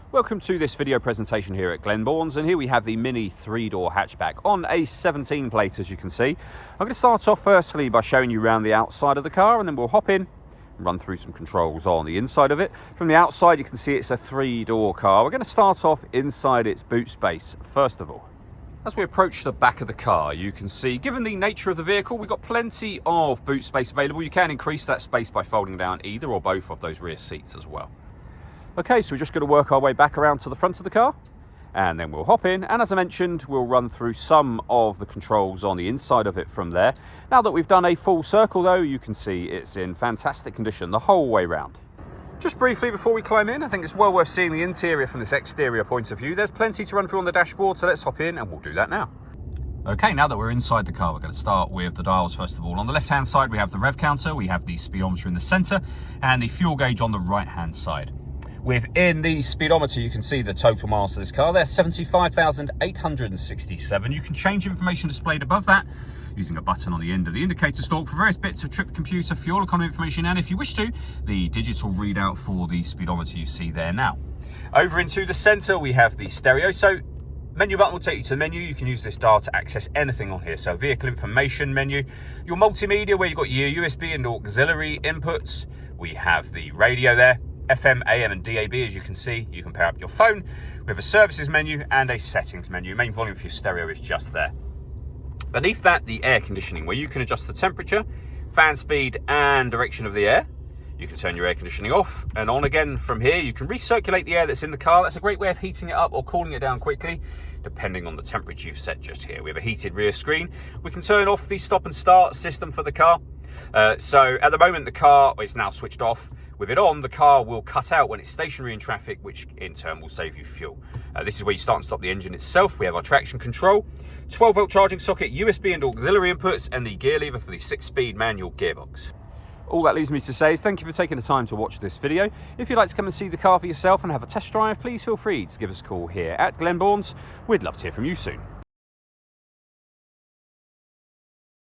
Welcome to this video presentation here at Glenbourne's, and here we have the Mini 3-door hatchback on a 17 plate, as you can see. I'm going to start off firstly by showing you around the outside of the car, and then we'll hop in and run through some controls on the inside of it. From the outside you can see it's a 3-door car. We're going to start off inside its boot space first of all. As we approach the back of the car, you can see, given the nature of the vehicle, we've got plenty of boot space available. You can increase that space by folding down either or both of those rear seats as well. Okay, so we're just going to work our way back around to the front of the car, and then we'll hop in, and as I mentioned, we'll run through some of the controls on the inside of it from there. Now that we've done a full circle though, you can see it's in fantastic condition the whole way round. Just briefly before we climb in, I think it's well worth seeing the interior from this exterior point of view. There's plenty to run through on the dashboard, so let's hop in and we'll do that now. Okay, now that we're inside the car, we're going to start with the dials first of all. On the left-hand side, we have the rev counter, we have the speedometer in the centre, and the fuel gauge on the right-hand side. Within the speedometer, you can see the total miles of this car. There's 75,867. You can change information displayed above that using a button on the end of the indicator stalk for various bits of trip computer, fuel economy information, and if you wish to, the digital readout for the speedometer you see there now. Over into the centre, we have the stereo. So menu button will take you to the menu. You can use this dial to access anything on here. So vehicle information menu, your multimedia where you've got your USB and auxiliary inputs. We have the radio there. FM, AM and DAB, as you can see. You can pair up your phone. We have a services menu and a settings menu. Main volume for your stereo is just there. Beneath that, the air conditioning, where you can adjust the temperature, fan speed and direction of the air. You can turn your air conditioning off and on again from here. You can recirculate the air that's in the car. That's a great way of heating it up or cooling it down quickly, depending on the temperature you've set just here. We have a heated rear screen. We can turn off the stop and start system for the car. So at the moment, the car is now switched off. With it on, the car will cut out when it's stationary in traffic, which in turn will save you fuel. This is where you start and stop the engine itself. We have our traction control, 12-volt charging socket, USB and auxiliary inputs, and the gear lever for the 6-speed manual gearbox. All that leaves me to say is thank you for taking the time to watch this video. If you'd like to come and see the car for yourself and have a test drive, please feel free to give us a call here at Glenbourne's. We'd love to hear from you soon.